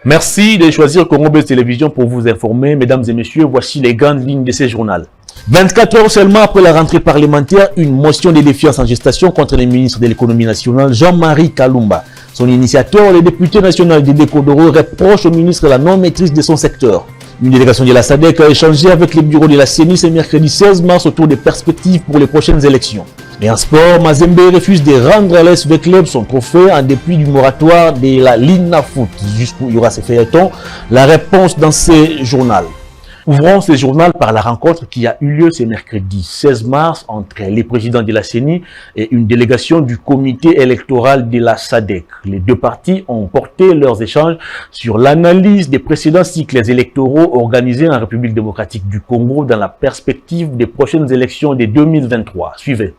Merci de choisir Congo Buzz Télévision pour vous informer. Mesdames et messieurs, voici les grandes lignes de ce journal. 24 heures seulement après la rentrée parlementaire, une motion de défiance en gestation contre le ministre de l'économie nationale, Jean-Marie Kalumba. Son initiateur, le député national Dédé Kodoro, reproche au ministre la non-maîtrise de son secteur. Une délégation de la SADC a échangé avec les bureaux de la CENI ce mercredi 16 mars autour des perspectives pour les prochaines élections. Et en sport, Mazembe refuse de rendre à l'SV Club son trophée en dépit du moratoire de la Lina Foot. Jusqu'où il y aura ces feuilletons, la réponse dans ce journal. Ouvrons ce journal par la rencontre qui a eu lieu ce mercredi 16 mars entre les présidents de la CENI et une délégation du comité électoral de la SADC. Les deux parties ont porté leurs échanges sur l'analyse des précédents cycles électoraux organisés en République démocratique du Congo dans la perspective des prochaines élections de 2023. Suivez.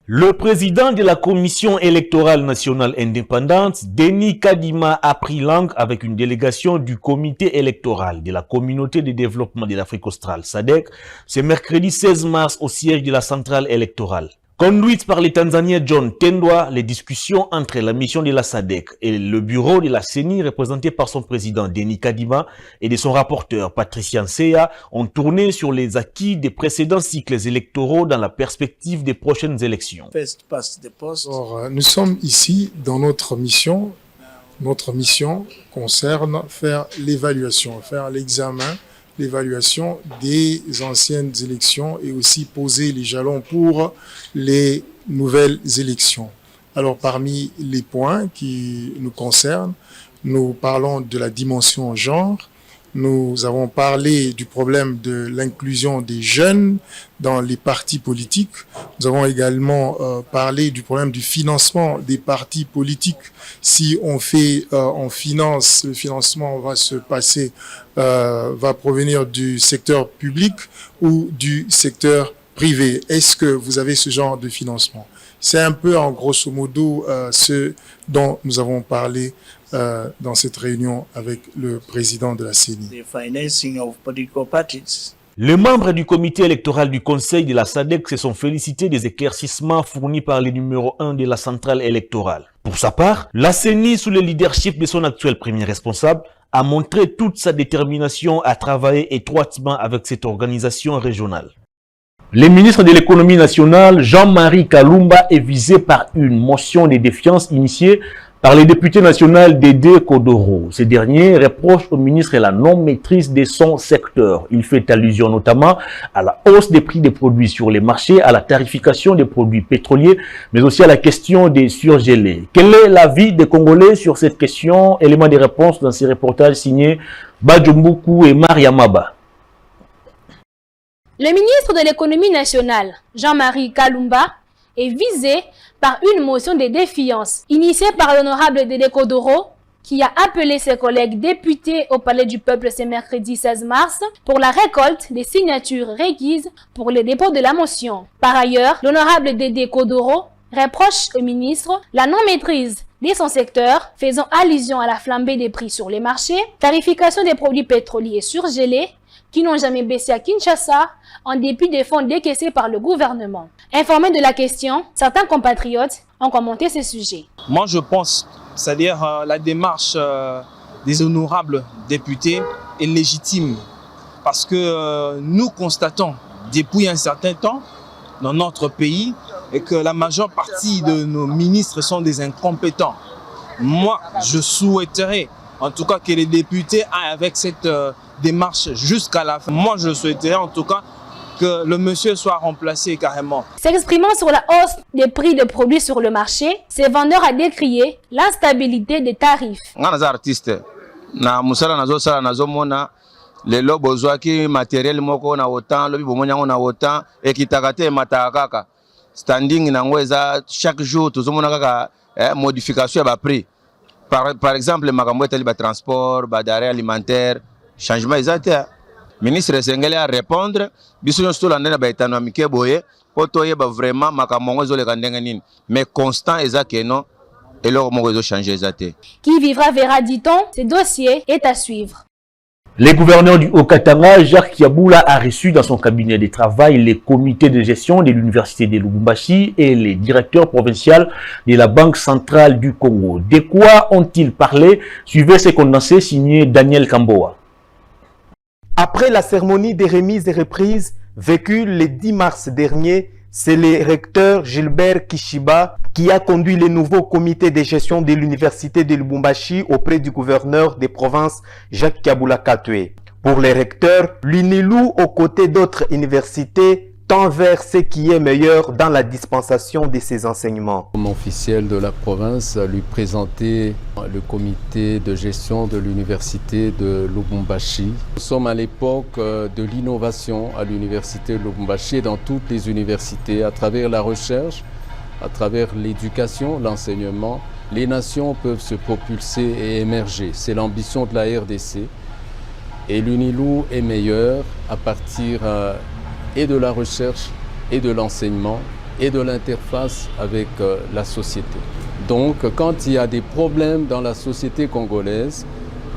Le président de la Commission électorale nationale indépendante, Denis Kadima, a pris langue avec une délégation du comité électoral de la communauté de développement de l'Afrique australe, SADC, ce mercredi 16 mars au siège de la centrale électorale. Conduite par le Tanzanien John Tendwa, les discussions entre la mission de la SADC et le bureau de la CENI, représenté par son président Denis Kadima et de son rapporteur Patricia Nseya, ont tourné sur les acquis des précédents cycles électoraux dans la perspective des prochaines élections. Alors, nous sommes ici dans notre mission. Notre mission concerne faire l'évaluation, faire l'examen, l'évaluation des anciennes élections et aussi poser les jalons pour les nouvelles élections. Alors, parmi les points qui nous concernent, nous parlons de la dimension genre. Nous avons parlé du problème de l'inclusion des jeunes dans les partis politiques. Nous avons également parlé du problème du financement des partis politiques. Si on fait, on finance, le financement va se passer, va provenir du secteur public ou du secteur privé. Est-ce que vous avez ce genre de financement? C'est un peu en grosso modo ce dont nous avons parlé dans cette réunion avec le président de la CENI. Les membres du comité électoral du Conseil de la SADC se sont félicités des éclaircissements fournis par le numéro 1 de la centrale électorale. Pour sa part, la CENI, sous le leadership de son actuel premier responsable, a montré toute sa détermination à travailler étroitement avec cette organisation régionale. Le ministre de l'économie nationale, Jean-Marie Kalumba, est visé par une motion de défiance initiée par le député national Dédé Kodoro. Ce dernier reproche au ministre la non-maîtrise de son secteur. Il fait allusion notamment à la hausse des prix des produits sur les marchés, à la tarification des produits pétroliers, mais aussi à la question des surgelés. Quel est l'avis des Congolais sur cette question? Élément de réponse dans ces reportages signés Badjumbuku et Mariamaba. Le ministre de l'économie nationale, Jean-Marie Kalumba, est visé par une motion de défiance initiée par l'honorable Dédé Kodoro, qui a appelé ses collègues députés au Palais du Peuple ce mercredi 16 mars pour la récolte des signatures requises pour le dépôt de la motion. Par ailleurs, l'honorable Dédé Kodoro reproche au ministre la non-maîtrise de son secteur, faisant allusion à la flambée des prix sur les marchés, tarification des produits pétroliers surgelés, qui n'ont jamais baissé à Kinshasa en dépit des fonds décaissés par le gouvernement. Informés de la question, certains compatriotes ont commenté ce sujet. Moi je pense, c'est-à-dire la démarche des honorables députés est légitime parce que nous constatons depuis un certain temps dans notre pays et que la majeure partie de nos ministres sont des incompétents. Moi je souhaiterais en tout cas que les députés aillent avec cette démarche jusqu'à la fin. Moi, je souhaiterais en tout cas que le monsieur soit remplacé carrément. S'exprimant sur la hausse des prix des produits sur le marché, ces vendeurs a décrié l'instabilité des tarifs. Artiste, na musala nazo sala nazo mona le lobo zwaki matériel moko na autant lobi bomonya na autant et kitakate matakaka standing na ngweza chaque jour tuzomona kaka modification ya prix. Par exemple, makambo etali ba transport, ba denrées alimentaires, changement exact. Ministre Sengele à répondre, biso nyonso la ndena ba etano amike boye, poto yeba vraiment makambo ngozo le kandenga nini. Mais constant exact que non, et leur moko zo changer exact. Qui vivra verra, dit-on, ce dossier est à suivre. Le gouverneur du Haut-Katanga, Jacques Kiaboula, a reçu dans son cabinet de travail les comités de gestion de l'université de Lubumbashi et les directeurs provinciaux de la Banque centrale du Congo. De quoi ont-ils parlé? Suivez ce condensé signé Daniel Kamboa. Après la cérémonie des remises et reprises vécue le 10 mars dernier, c'est le recteur Gilbert Kishiba qui a conduit le nouveau comité de gestion de l'université de Lubumbashi auprès du gouverneur des provinces Jacques Kiaboula Katwe. Pour les recteurs, l'UNILU aux côtés d'autres universités tend vers ce qui est meilleur dans la dispensation de ces enseignements. Comme officiel de la province, lui présenter le comité de gestion de l'université de Lubumbashi. Nous sommes à l'époque de l'innovation à l'université de Lubumbashi et dans toutes les universités, à travers la recherche, à travers l'éducation, l'enseignement, les nations peuvent se propulser et émerger. C'est l'ambition de la RDC. Et l'UNILU est meilleur à partir et de la recherche, et de l'enseignement, et de l'interface avec la société. Donc, quand il y a des problèmes dans la société congolaise,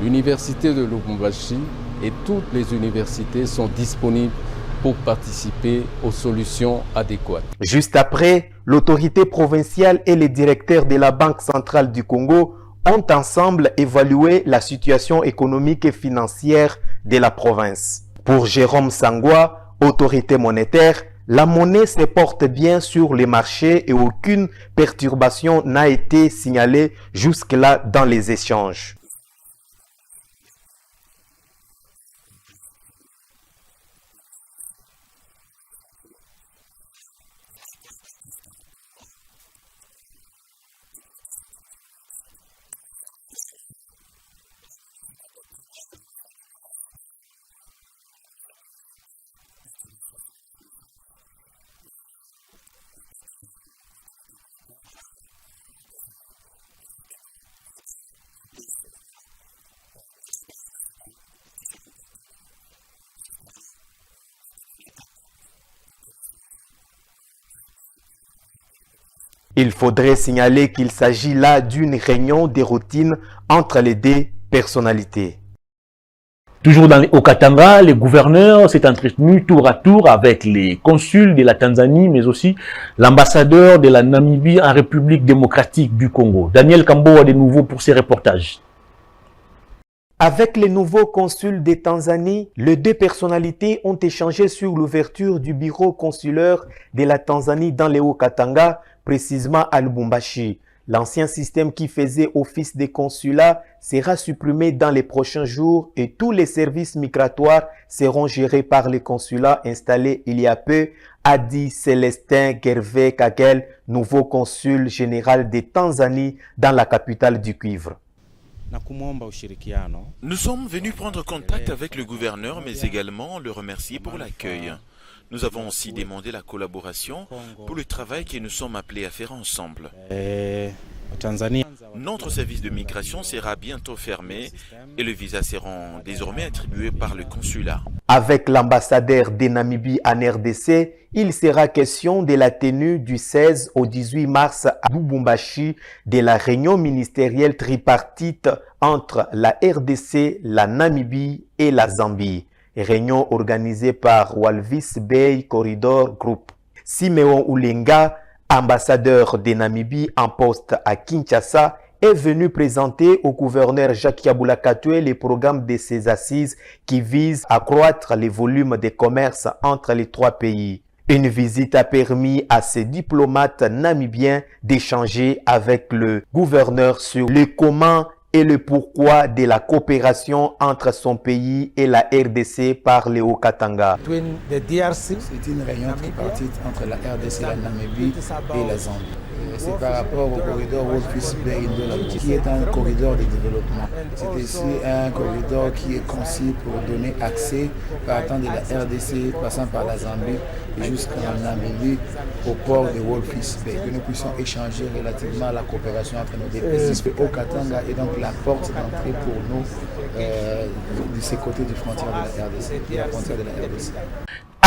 l'université de Lubumbashi et toutes les universités sont disponibles pour participer aux solutions adéquates. Juste après, l'autorité provinciale et les directeurs de la Banque centrale du Congo ont ensemble évalué la situation économique et financière de la province. Pour Jérôme Sangwa, autorité monétaire, la monnaie se porte bien sur les marchés et aucune perturbation n'a été signalée jusque-là dans les échanges. Il faudrait signaler qu'il s'agit là d'une réunion de routine entre les deux personnalités. Toujours au Katanga, le gouverneur s'est entretenu tour à tour avec les consuls de la Tanzanie, mais aussi l'ambassadeur de la Namibie en République démocratique du Congo. Daniel Kambo a de nouveau pour ses reportages. Avec les nouveaux consuls de Tanzanie, les deux personnalités ont échangé sur l'ouverture du bureau consulaire de la Tanzanie dans le Haut-Katanga, précisément à Lubumbashi. L'ancien système qui faisait office de consulat sera supprimé dans les prochains jours et tous les services migratoires seront gérés par les consulats installés il y a peu, a dit Célestin Gervais Kagel, nouveau consul général de Tanzanie dans la capitale du cuivre. Nous sommes venus prendre contact avec le gouverneur, mais également le remercier pour l'accueil. Nous avons aussi demandé la collaboration pour le travail que nous sommes appelés à faire ensemble. Notre service de migration sera bientôt fermé et le visa sera désormais attribué par le consulat. Avec l'ambassadeur de Namibie en RDC, il sera question de la tenue du 16 au 18 mars à Lubumbashi de la réunion ministérielle tripartite entre la RDC, la Namibie et la Zambie. Réunion organisée par Walvis Bay Corridor Group. Simeon Ulenga, ambassadeur de Namibie en poste à Kinshasa, est venu présenter au gouverneur Jacques Kiaboula Katwe les programmes de ces assises qui visent à accroître les volumes de commerce entre les trois pays. Une visite a permis à ces diplomates namibiens d'échanger avec le gouverneur sur le comment et le pourquoi de la coopération entre son pays et la RDC par le Haut-Katanga. C'est une réunion tripartite entre la RDC, la Namibie et la Zambie. C'est par rapport au corridor Walvis Bay qui est un corridor de développement. C'est aussi un corridor qui est conçu pour donner accès partant de la RDC, passant par la Zambie jusqu'à Namibie au port de Walvis Bay. Que nous puissions échanger relativement à la coopération entre nos deux pays. Au Katanga est donc la porte d'entrée pour nous de ces côtés du frontière de la RDC, de la frontière de la RDC.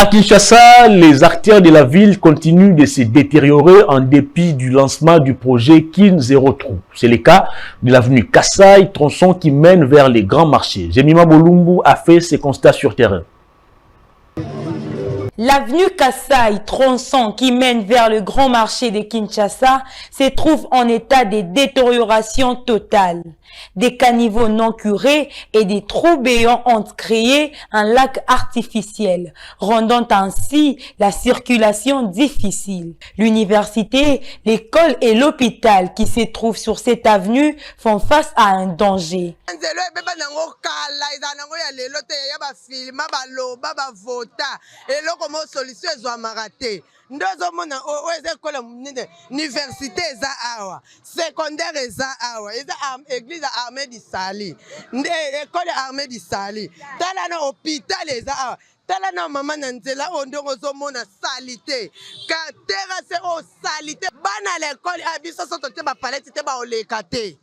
À Kinshasa, les artères de la ville continuent de se détériorer en dépit du lancement du projet Kin Zero Trou. C'est le cas de l'avenue Kassai, tronçon qui mène vers les grands marchés. Jemima Bolumbu a fait ses constats sur terrain. L'avenue Kassai, tronçon qui mène vers le grand marché de Kinshasa, se trouve en état de détérioration totale. Des caniveaux non curés et des trous béants ont créé un lac artificiel, rendant ainsi la circulation difficile. L'université, l'école et l'hôpital qui se trouvent sur cette avenue font face à un danger. Ndozo mona oeze kola université eza awa secondaire eza awa eza église armée du Sali école armée du Sali tala na hôpital eza awa tala na mama na nzela ondongo zo mona salité ka terrasse o salité bana l'école abiso soto te ba palette te ba olekate.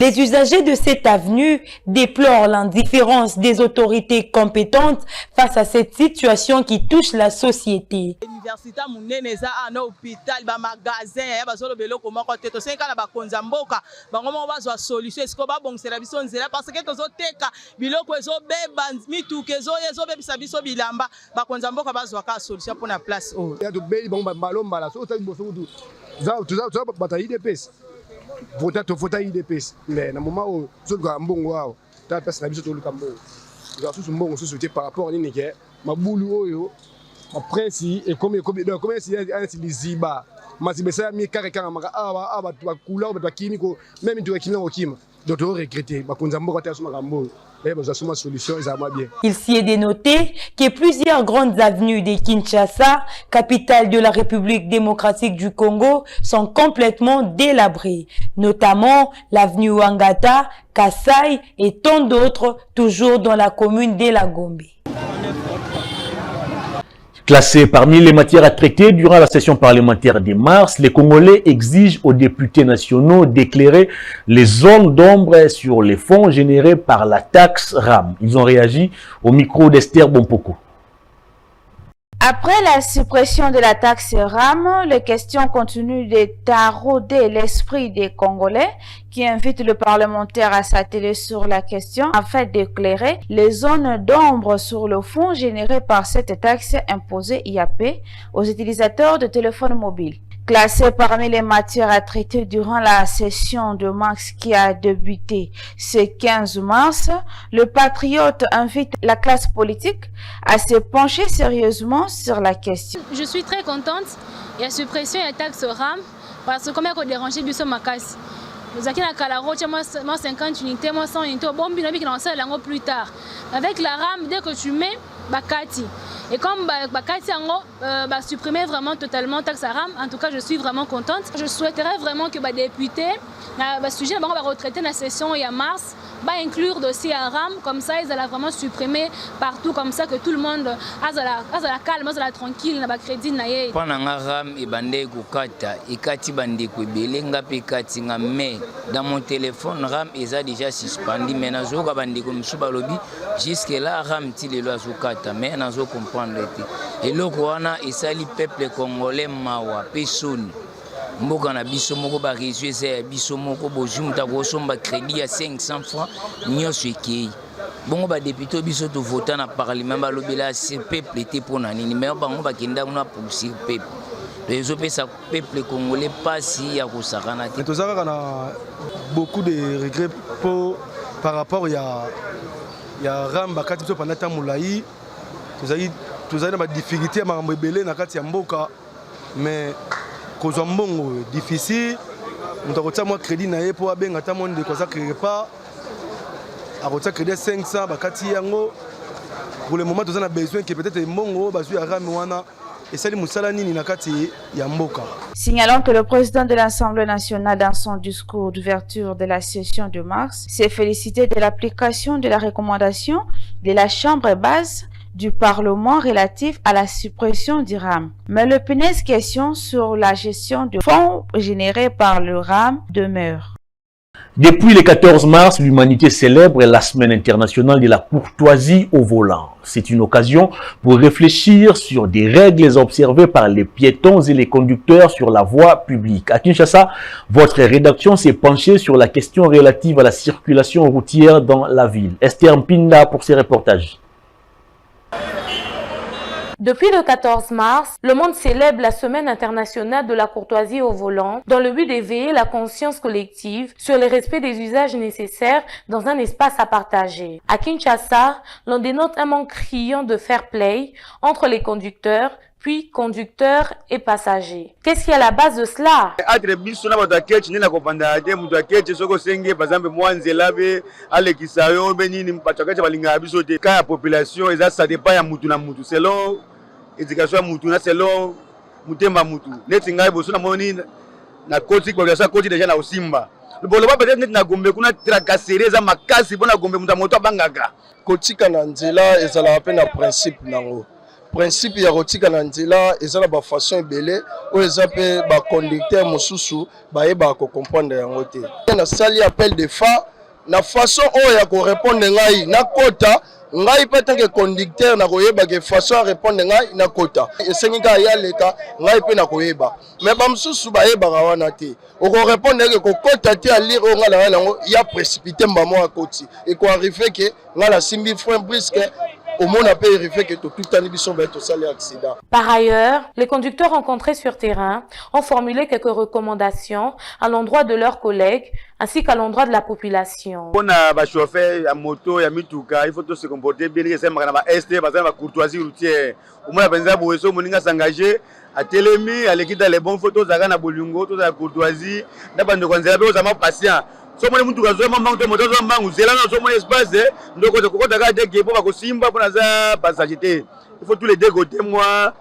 Les usagers de cette avenue déplorent l'indifférence des autorités compétentes face à cette situation qui touche la société. Tu as bataille de pèse. Vota IDPS. Mais dans le moment où tu as un bon wow, tu as personne qui a besoin de cambo. Tu as tout un bon société par rapport à l'iniqué. Ma boulot, ma principe et combien c'est un ziba. Ma ziba c'est mi carré carré. Tu as couleur, tu as chimico, même tu as chimico au kim. Donc tu as regretté. Ma konzambo quand tu as un cambo. Il s'y est dénoté que plusieurs grandes avenues de Kinshasa, capitale de la République démocratique du Congo, sont complètement délabrées, notamment l'avenue Wangata, Kassai et tant d'autres, toujours dans la commune de La Gombe. Classés parmi les matières à traiter durant la session parlementaire de mars, les Congolais exigent aux députés nationaux d'éclairer les zones d'ombre sur les fonds générés par la taxe RAM. Ils ont réagi au micro d'Esther Bompoko. Après la suppression de la taxe RAM, les questions continuent de tarauder l'esprit des Congolais qui invitent le parlementaire à s'atteler sur la question afin d'éclairer les zones d'ombre sur le fonds généré par cette taxe imposée IAP aux utilisateurs de téléphones mobiles. Classé parmi les matières à traiter durant la session de mars qui a débuté ce 15 mars, le patriote invite la classe politique à se pencher sérieusement sur la question. Je suis très contente de la suppression de la taxe RAM parce que comme elle a dérangé Bisso Makas. Nous avons la Kalaro, moi 50 unités, moi 100 unités, bon, bien qui lancé l'ango plus tard. Avec la RAM, dès que tu mets Bakati. Et comme Bakati va supprimer vraiment totalement taxe RAM, en tout cas je suis vraiment contente. Je souhaiterais vraiment que les députés, le sujet va retraiter dans la session il y a mars, va inclure dossier à RAM, comme ça ils allaient vraiment supprimer partout, comme ça que tout le monde a la calme, a la tranquille, n'a pas crédit. Pendant la RAM, il bande kukata, ikati bande kubelenga pekati mais dans mon téléphone RAM est déjà suspendu, mais dans zoga bande comme subalobi jusque là RAM tile lo azukata, mais dans zo comprendre et le wana esali peuple congolais mawa personne. Mboka na biso moko ba résué biso moko bozumuta ko somba crédit à 500 francs nyoso ekei bongo ba député biso to voter na parlement ba lobela ce peuple était pour nani mais bango ba kenda na pour ce peuple les opesa peuple congolais pas si ya ko sakana te to zaka na beaucoup de regrets par rapport ya ramba kati biso pendant temps moulayi to zali na difficulté ya makambo ebele na kati ya mboka mais kozwa mbongo difficile mutu akotia mwa crédit na ye mpo abenga ata mo ndeko aza quelque part akotia crédit 500 bakati yango pour le moment toza na besoin que peut-être mbongo bazwi ya rame wana esali mosala nini na kati ya mboka. Signalons que le président de l'Assemblée nationale dans son discours d'ouverture de la session de mars s'est félicité de l'application de la recommandation de la Chambre basse du Parlement relatif à la suppression du RAM. Mais l'épineuse question sur la gestion de fonds générés par le RAM demeure. Depuis le 14 mars, l'humanité célèbre la semaine internationale de la courtoisie au volant. C'est une occasion pour réfléchir sur des règles observées par les piétons et les conducteurs sur la voie publique. À Kinshasa, votre rédaction s'est penchée sur la question relative à la circulation routière dans la ville. Esther Mpinda pour ses reportages. Depuis le 14 mars, le monde célèbre la Semaine internationale de la courtoisie au volant dans le but d'éveiller la conscience collective sur le respect des usages nécessaires dans un espace à partager. À Kinshasa, l'on dénote un manque criant de fair play entre les conducteurs, puis conducteurs et passagers. Qu'est-ce qui est à la base de cela? Éducation mutu na selon mutemba mutu neti ngai boso na moni na koti kwa biasa koti deja na usimba bolo ba peut-être na gombe kuna tracasserie za makasi bona gombe muta moto abangaka kotika na nzela ezala pe na principe nango principe ya kotika na nzela ezala ba façon ebele o eza pe ba conducteur mosusu ba yeba ko comprendre yango te na sali appel de fa na façon o ya ko répondre ngai na kota ngai pe tant que conducteur na koyeba ke façon répondre ngai na kota esengi ka ya leka ngai pe na koyeba mais ba msusu ba yeba wana te o ko répondre ke ko kota te a lire o ngala nango ya précipité mbamo a koti et ko arriver que ngala simbi frein brusque au monde a arrivé que tout le biso va être salé accident. Par ailleurs, les conducteurs rencontrés sur terrain ont formulé quelques recommandations à l'endroit de leurs collègues ainsi qu'à l'endroit de la population. On a ba chauffeur à moto ya mituka, il faut tous se comporter bien, que c'est ma ST, parce que ma courtoisie routière. Au moins benza boeso moninga s'engager à Télémi, à l'équipe les bonnes photos à na bolungo, tout la courtoisie, na bande conserver aux amants patients. So moni mtu kazoea mambo de moto zo mbangu zela na so moni espace ndoko de kokota ka de gepo ba ko simba pour za passager. Il faut tous les deux côtés moi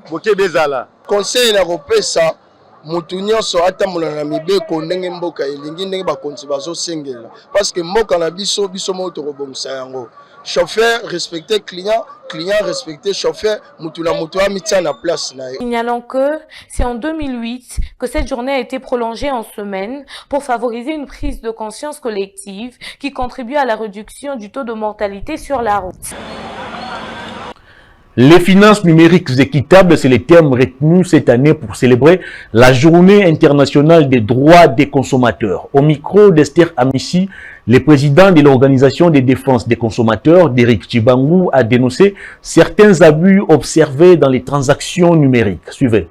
boke bezala. Conseil na kopesa mutu nyonso atambola na mibeko ndenge mboka elingi ndenge bakonzi bazosengela parce que mboka na biso moto kobongisa yango. Chauffeur respecter client, client respecter chauffeur, mutu na mutu a mis na place na. Signalant que c'est en 2008 que cette journée a été prolongée en semaine pour favoriser une prise de conscience collective qui contribue à la réduction du taux de mortalité sur la route. Les finances numériques équitables, c'est les termes retenus cette année pour célébrer la Journée internationale des droits des consommateurs. Au micro d'Esther Amissi, le président de l'Organisation de défense des consommateurs, Derek Tshibangou, a dénoncé certains abus observés dans les transactions numériques. Suivez.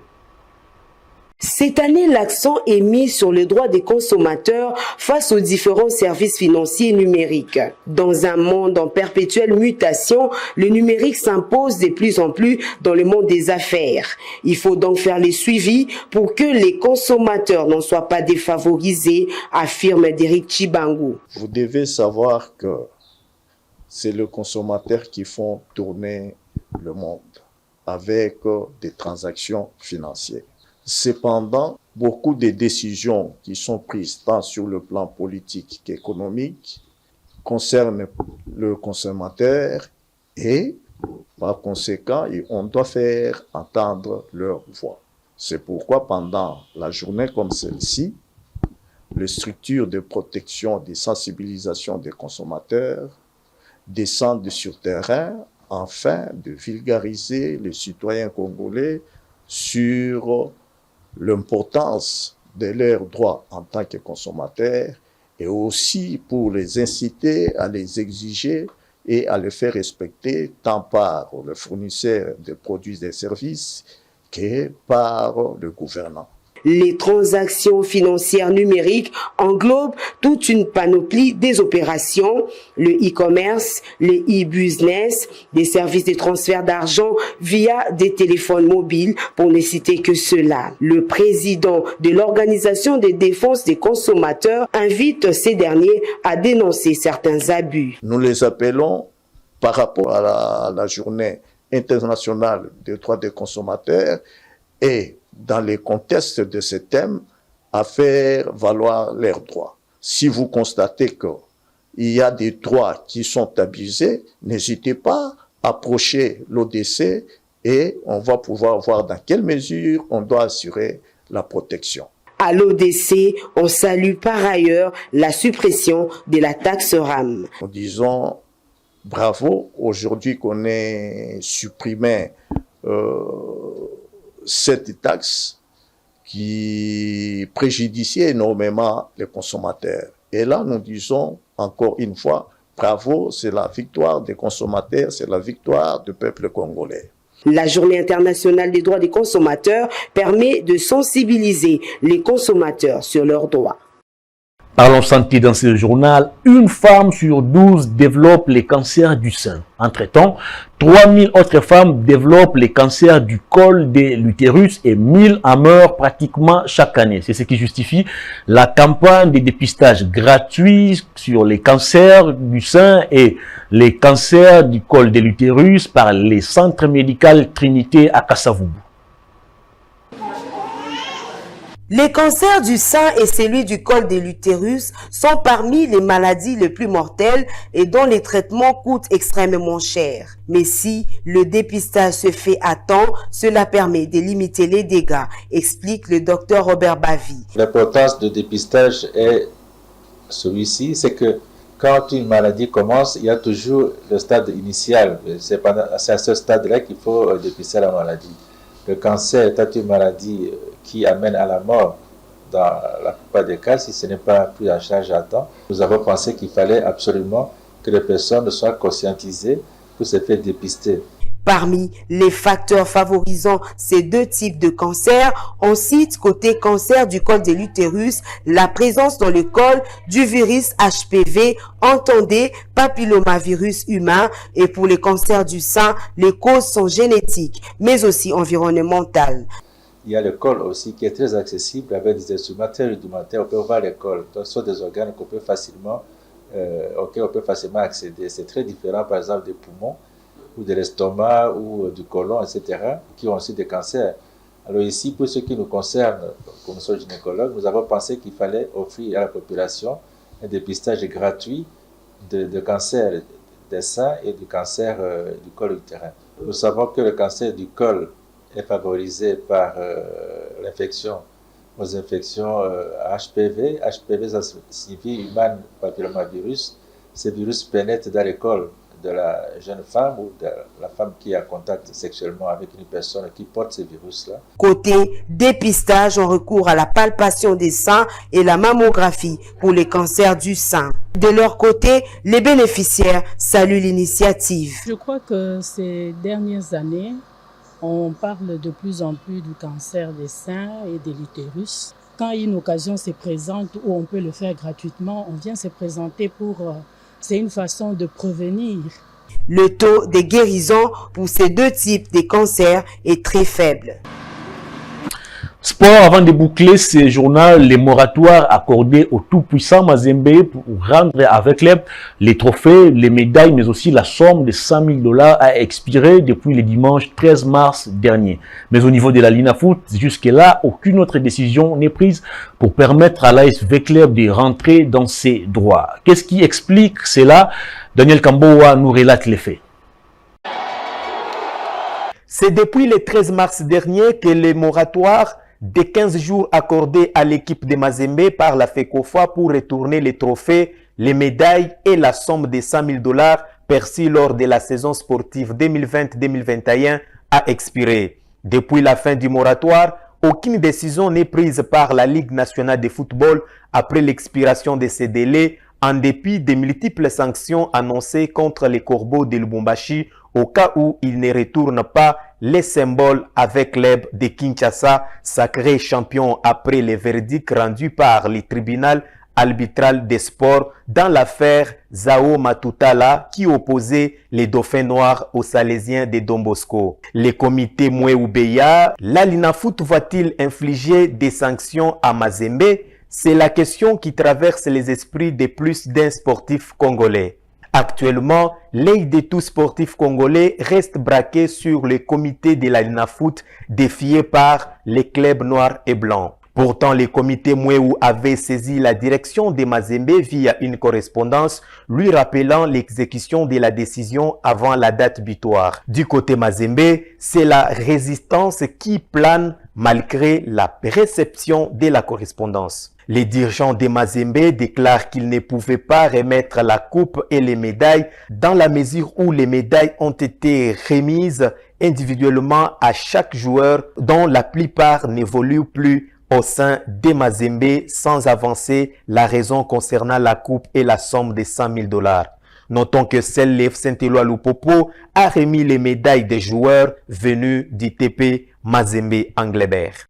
Cette année, l'accent est mis sur le droit des consommateurs face aux différents services financiers numériques. Dans un monde en perpétuelle mutation, le numérique s'impose de plus en plus dans le monde des affaires. Il faut donc faire les suivis pour que les consommateurs n'en soient pas défavorisés, affirme Derek Tshibangou. Vous devez savoir que c'est le consommateur qui font tourner le monde avec des transactions financières. Cependant, beaucoup de décisions qui sont prises tant sur le plan politique qu'économique concernent le consommateur et par conséquent, on doit faire entendre leur voix. C'est pourquoi pendant la journée comme celle-ci, les structures de protection et de sensibilisation des consommateurs descendent sur terrain afin de vulgariser les citoyens congolais sur l'importance de leurs droits en tant que consommateurs et aussi pour les inciter à les exiger et à les faire respecter tant par le fournisseur de produits et services que par le gouvernement. Les transactions financières numériques englobent toute une panoplie des opérations, le e-commerce, le e-business, des services de transfert d'argent via des téléphones mobiles, pour ne citer que cela. Le président de l'Organisation de défense des consommateurs invite ces derniers à dénoncer certains abus. Nous les appelons, par rapport à la journée internationale des droits des consommateurs et dans les contextes de ce thème, à faire valoir leurs droits. Si vous constatez qu'il y a des droits qui sont abusés, n'hésitez pas à approcher l'ODC et on va pouvoir voir dans quelle mesure on doit assurer la protection. À l'ODC, on salue par ailleurs la suppression de la taxe RAM. Nous disons bravo aujourd'hui qu'on ait supprimé cette taxe qui préjudiciait énormément les consommateurs. Et là, nous disons encore une fois, bravo, c'est la victoire des consommateurs, c'est la victoire du peuple congolais. La Journée internationale des droits des consommateurs permet de sensibiliser les consommateurs sur leurs droits. Parlons santé dans ce journal. Une femme sur 12 développe les cancers du sein. Entre-temps, 3000 autres femmes développent les cancers du col de l'utérus et 1000 en meurent pratiquement chaque année. C'est ce qui justifie la campagne de dépistage gratuit sur les cancers du sein et les cancers du col de l'utérus par les centres médicaux Trinité à Kasavubu. Les cancers du sein et celui du col de l'utérus sont parmi les maladies les plus mortelles et dont les traitements coûtent extrêmement cher. Mais si le dépistage se fait à temps, cela permet de limiter les dégâts, explique le docteur Robert Bavy. L'importance du dépistage est celui-ci, c'est que quand une maladie commence, il y a toujours le stade initial. C'est à ce stade-là qu'il faut dépister la maladie. Le cancer est une maladie qui amène à la mort dans la plupart des cas si ce n'est pas pris en charge à temps. Nous avons pensé qu'il fallait absolument que les personnes soient conscientisées pour se faire dépister. Parmi les facteurs favorisant ces deux types de cancers, on cite côté cancer du col de l'utérus, la présence dans le col du virus HPV, entendez papillomavirus humain, et pour les cancers du sein, les causes sont génétiques, mais aussi environnementales. Il y a le col aussi qui est très accessible avec des instruments très rudimentaires. On peut voir le col, donc ce sont des organes auxquels on peut facilement accéder. C'est très différent par exemple des poumons, ou de l'estomac, ou du côlon, etc., qui ont aussi des cancers. Alors ici, pour ce qui nous concerne, comme nous sommes gynécologues, nous avons pensé qu'il fallait offrir à la population un dépistage gratuit de cancer des seins et du cancer du col utérin. Nous savons que le cancer du col est favorisé par l'infection aux infections HPV. HPV, ça signifie Human Papillomavirus. Ce virus pénètre dans le col de la jeune femme ou de la femme qui a contact sexuellement avec une personne qui porte ce virus-là. Côté dépistage, on recourt à la palpation des seins et la mammographie pour les cancers du sein. De leur côté, les bénéficiaires saluent l'initiative. Je crois que ces dernières années, on parle de plus en plus du cancer des seins et de l'utérus. Quand une occasion se présente où on peut le faire gratuitement, on vient se présenter pour... C'est une façon de prévenir. Le taux de guérison pour ces deux types de cancers est très faible. Sport, avant de boucler ce journal, les moratoires accordés au tout-puissant Mazembe pour rendre avec les trophées, les médailles, mais aussi la somme de $100 000 a expiré depuis le dimanche 13 mars dernier. Mais au niveau de la Linafoot, jusque-là, aucune autre décision n'est prise pour permettre à l'ASV Club de rentrer dans ses droits. Qu'est-ce qui explique cela? Daniel Kambowa nous relate les faits. C'est depuis le 13 mars dernier que les moratoires des 15 jours accordés à l'équipe de Mazembe par la FECOFA pour retourner les trophées, les médailles et la somme de $100 000 perçus lors de la saison sportive 2020-2021 a expiré. Depuis la fin du moratoire, aucune décision n'est prise par la Ligue nationale de football après l'expiration de ces délais, en dépit des multiples sanctions annoncées contre les Corbeaux de Lubumbashi au cas où ils ne retournent pas les symboles avec l'EB de Kinshasa, sacré champion après les verdicts rendus par le tribunal arbitral des sports dans l'affaire Zao Matutala qui opposait les Dauphins noirs aux Salésiens de Don Bosco. Le comité Mouéoubeya, la Linafoot va-t-il infliger des sanctions à Mazembe? C'est la question qui traverse les esprits de plus d'un sportif congolais. Actuellement, l'œil de tout sportif congolais reste braqué sur le comité de la Linafoot défié par les clubs noirs et blancs. Pourtant, le comité Mouéou avait saisi la direction de Mazembe via une correspondance lui rappelant l'exécution de la décision avant la date butoir. Du côté Mazembe, c'est la résistance qui plane malgré la réception de la correspondance. Les dirigeants de Mazembe déclarent qu'ils ne pouvaient pas remettre la coupe et les médailles dans la mesure où les médailles ont été remises individuellement à chaque joueur dont la plupart n'évoluent plus au sein de Mazembe sans avancer la raison concernant la coupe et la somme de $100,000. Notons que seul l'EF Saint-Éloi Lupopo a remis les médailles des joueurs venus d'ITP Mazembe Anglebert.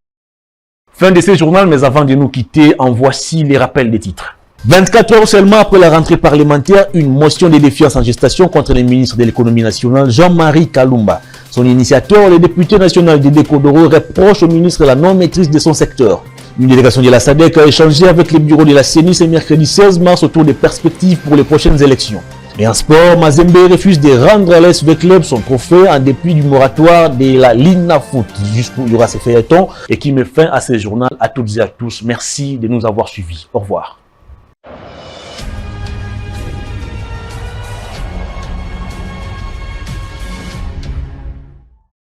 Fin de ce journal, mais avant de nous quitter, en voici les rappels des titres. 24 heures seulement après la rentrée parlementaire, une motion de défiance en gestation contre le ministre de l'économie nationale, Jean-Marie Kalumba. Son initiateur, le député national de Décodoro, reproche au ministre la non-maîtrise de son secteur. Une délégation de la SADC a échangé avec les bureaux de la CENI ce mercredi 16 mars autour des perspectives pour les prochaines élections. Et en sport, Mazembe refuse de rendre à l'ASV Club son trophée en dépit du moratoire de la Lina Foot jusqu'où il y aura ces feuilletons et qui met fin à ce journal. À toutes et à tous, merci de nous avoir suivis. Au revoir.